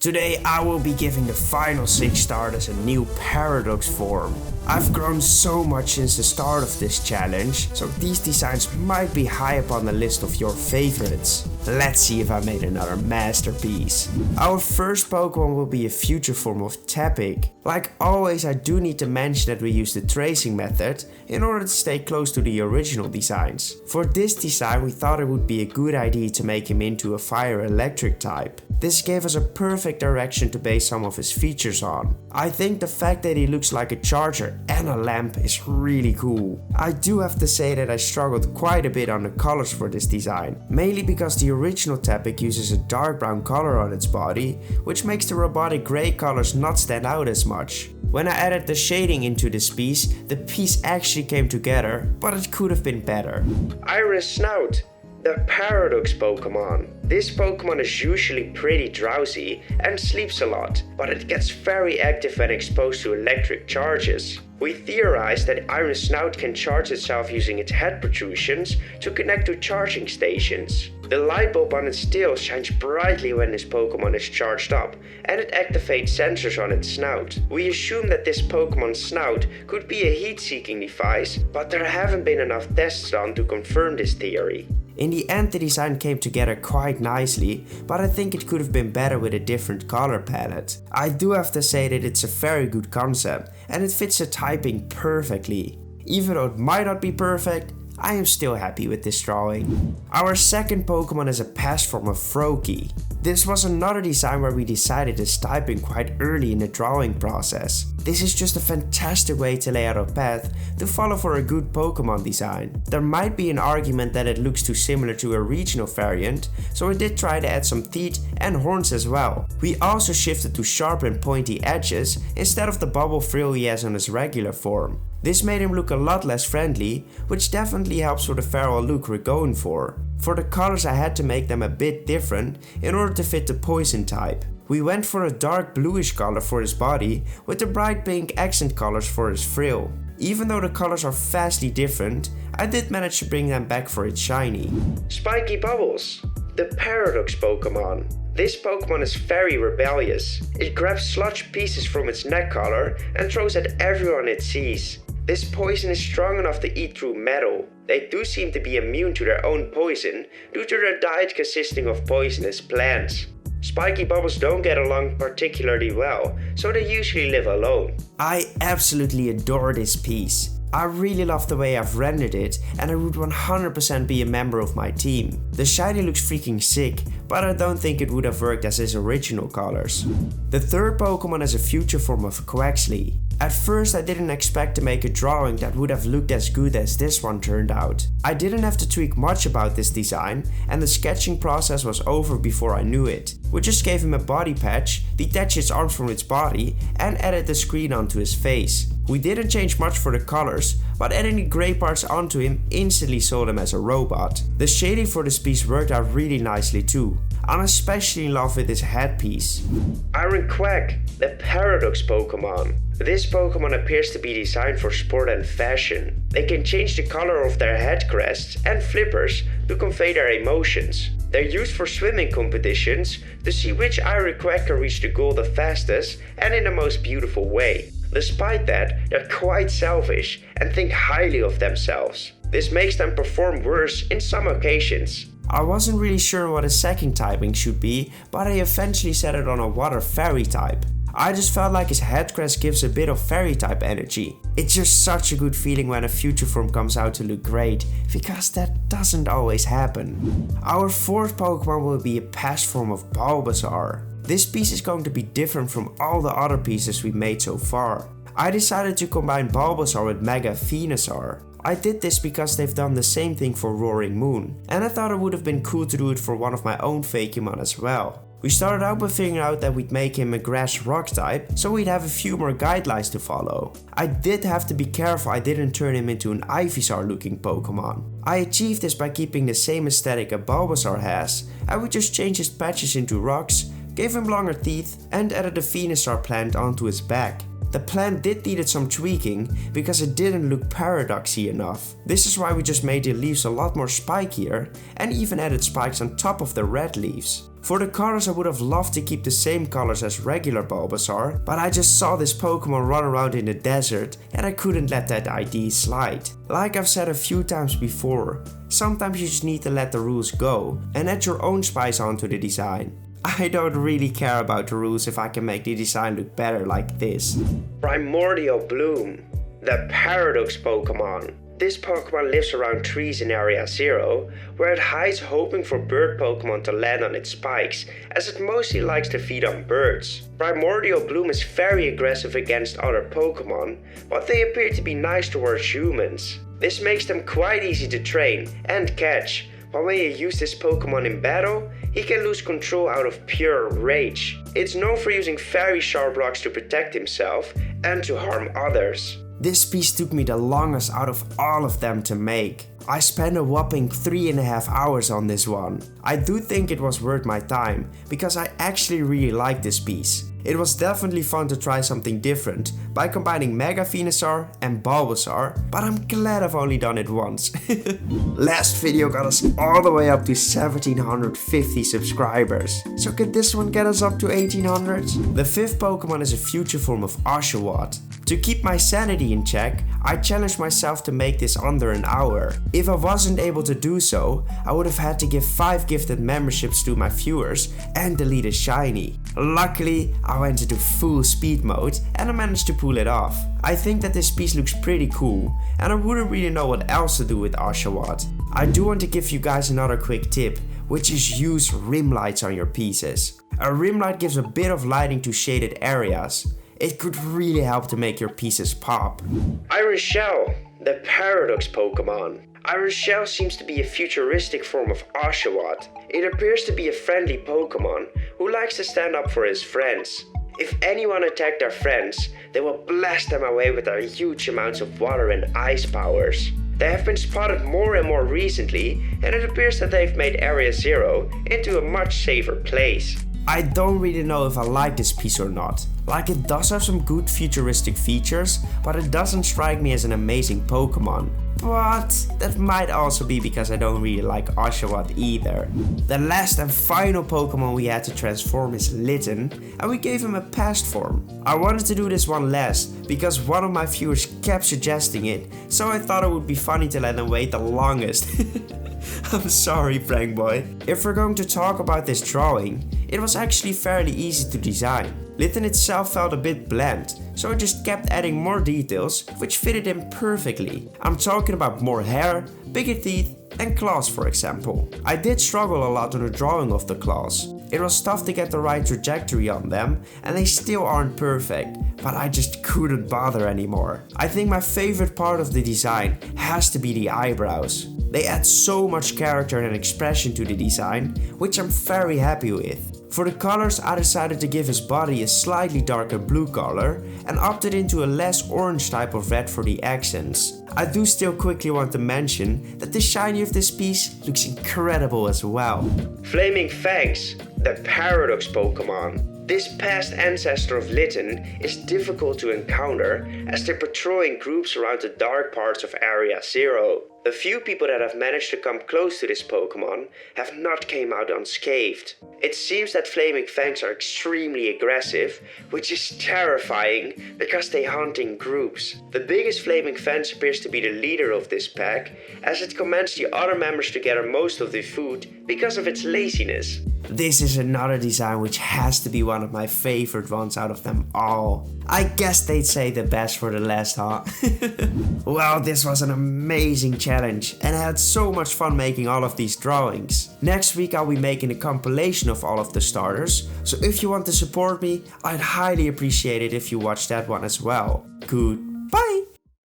Today I will be giving the final 6 starters a new paradox form. I've grown so much since the start of this challenge, so these designs might be high up on the list of your favorites. Let's see if I made another masterpiece. Our first Pokemon will be a future form of Tepig. Like always, I do need to mention that we use the tracing method in order to stay close to the original designs. For this design we thought it would be a good idea to make him into a fire electric type. This gave us a perfect direction to base some of his features on. I think the fact that he looks like a charger and a lamp is really cool. I do have to say that I struggled quite a bit on the colors for this design, mainly because the original Tepig uses a dark brown color on its body, which makes the robotic grey colors not stand out as much. When I added the shading into this piece, the piece actually came together, but it could have been better. Iron Snout, the Paradox Pokemon. This Pokemon is usually pretty drowsy and sleeps a lot, but it gets very active when exposed to electric charges. We theorized that Iron Snout can charge itself using its head protrusions to connect to charging stations. The light bulb on its tail shines brightly when this Pokemon is charged up, and it activates sensors on its snout. We assume that this Pokemon's snout could be a heat-seeking device, but there haven't been enough tests done to confirm this theory. In the end, the design came together quite nicely, but I think it could have been better with a different color palette. I do have to say that it's a very good concept, and it fits the typing perfectly. Even though it might not be perfect, I am still happy with this drawing. Our second Pokemon is a past form of Froakie. This was another design where we decided its typing quite early in the drawing process. This is just a fantastic way to lay out a path to follow for a good Pokemon design. There might be an argument that it looks too similar to a regional variant, so we did try to add some teeth and horns as well. We also shifted to sharp and pointy edges instead of the bubble frill he has on his regular form. This made him look a lot less friendly, which definitely helps for the feral look we're going for. For the colors I had to make them a bit different in order to fit the poison type. We went for a dark bluish color for his body with the bright pink accent colors for his frill. Even though the colors are vastly different, I did manage to bring them back for its shiny. Spiky Bubbles, the Paradox Pokemon. This Pokemon is very rebellious. It grabs sludge pieces from its neck collar and throws at everyone it sees. This poison is strong enough to eat through metal. They do seem to be immune to their own poison due to their diet consisting of poisonous plants. Spiky Bubbles don't get along particularly well, so they usually live alone. I absolutely adore this piece. I really love the way I've rendered it, and I would 100% be a member of my team. The shiny looks freaking sick, but I don't think it would have worked as his original colors. The third Pokemon is a future form of Quaxly. At first I didn't expect to make a drawing that would have looked as good as this one turned out. I didn't have to tweak much about this design, and the sketching process was over before I knew it. We just gave him a body patch, detached its arms from its body, and added the screen onto his face. We didn't change much for the colors, but adding the grey parts onto him instantly sold him as a robot. The shading for this piece worked out really nicely too. I'm especially in love with his headpiece. Iron Quack, the Paradox Pokemon. This Pokemon appears to be designed for sport and fashion. They can change the color of their head crests and flippers to convey their emotions. They're used for swimming competitions to see which Iron Quack can reach the goal the fastest and in the most beautiful way. Despite that, they're quite selfish and think highly of themselves. This makes them perform worse in some occasions. I wasn't really sure what his second typing should be, but I eventually set it on a water fairy type. I just felt like his head crest gives a bit of fairy type energy. It's just such a good feeling when a future form comes out to look great, because that doesn't always happen. Our fourth Pokemon will be a past form of Bulbasaur. This piece is going to be different from all the other pieces we made so far. I decided to combine Bulbasaur with Mega Venusaur. I did this because they've done the same thing for Roaring Moon, and I thought it would have been cool to do it for one of my own Fakemon as well. We started out by figuring out that we'd make him a grass rock type, so we'd have a few more guidelines to follow. I did have to be careful I didn't turn him into an Ivysaur looking Pokemon. I achieved this by keeping the same aesthetic a Bulbasaur has, and we just changed his patches into rocks, gave him longer teeth, and added a Venusaur plant onto his back. The plant did needed some tweaking because it didn't look paradoxy enough. This is why we just made the leaves a lot more spikier and even added spikes on top of the red leaves. For the colors I would have loved to keep the same colors as regular Bulbasaur, but I just saw this Pokemon run around in the desert and I couldn't let that idea slide. Like I've said a few times before, sometimes you just need to let the rules go and add your own spice onto the design. I don't really care about the rules if I can make the design look better like this. Primordial Bloom, the Paradox Pokemon. This Pokemon lives around trees in Area 0, where it hides hoping for bird Pokemon to land on its spikes, as it mostly likes to feed on birds. Primordial Bloom is very aggressive against other Pokemon, but they appear to be nice towards humans. This makes them quite easy to train and catch, but when you use this Pokemon in battle, he can lose control out of pure rage. It's known for using very sharp rocks to protect himself and to harm others. This piece took me the longest out of all of them to make. I spent a whopping 3.5 hours on this one. I do think it was worth my time, because I actually really like this piece. It was definitely fun to try something different by combining Mega Venusaur and Bulbasaur, but I'm glad I've only done it once. Last video got us all the way up to 1750 subscribers. So could this one get us up to 1800? The fifth Pokemon is a future form of Oshawott. To keep my sanity in check, I challenged myself to make this under an hour. If I wasn't able to do so, I would have had to give 5 gifted memberships to my viewers and delete a shiny. Luckily, I went into full speed mode and I managed to pull it off. I think that this piece looks pretty cool and I wouldn't really know what else to do with Oshawott. I do want to give you guys another quick tip, which is use rim lights on your pieces. A rim light gives a bit of lighting to shaded areas. It could really help to make your pieces pop. Iron Shell, the Paradox Pokemon. Iron Shell seems to be a futuristic form of Oshawott. It appears to be a friendly Pokemon who likes to stand up for his friends. If anyone attacked their friends, they will blast them away with their huge amounts of water and ice powers. They have been spotted more and more recently, and it appears that they've made Area 0 into a much safer place. I don't really know if I like this piece or not. Like, it does have some good futuristic features, but it doesn't strike me as an amazing Pokemon. But that might also be because I don't really like Oshawott either. The last and final Pokemon we had to transform is Litten, and we gave him a past form. I wanted to do this one last because one of my viewers kept suggesting it, so I thought it would be funny to let them wait the longest. I'm sorry, Prank Boy. If we're going to talk about this drawing, it was actually fairly easy to design. Litten itself felt a bit bland, so I just kept adding more details which fitted him perfectly. I'm talking about more hair, bigger teeth and claws, for example. I did struggle a lot on the drawing of the claws. It was tough to get the right trajectory on them and they still aren't perfect, but I just couldn't bother anymore. I think my favorite part of the design has to be the eyebrows. They add so much character and expression to the design, which I'm very happy with. For the colors, I decided to give his body a slightly darker blue color and opted into a less orange type of red for the accents. I do still quickly want to mention that the shiny of this piece looks incredible as well. Flaming Fangs, the Paradox Pokemon. This past ancestor of Litten is difficult to encounter as they're patrolling groups around the dark parts of Area 0. The few people that have managed to come close to this Pokemon have not came out unscathed. It seems that Flaming Fangs are extremely aggressive, which is terrifying because they hunt in groups. The biggest Flaming Fangs appears to be the leader of this pack, as it commands the other members to gather most of the food because of its laziness. This is another design which has to be one of my favorite ones out of them all. I guess they'd say the best for the last, huh? Well, this was an amazing challenge and I had so much fun making all of these drawings. Next week I'll be making a compilation of all of the starters, so if you want to support me, I'd highly appreciate it if you watch that one as well. Goodbye!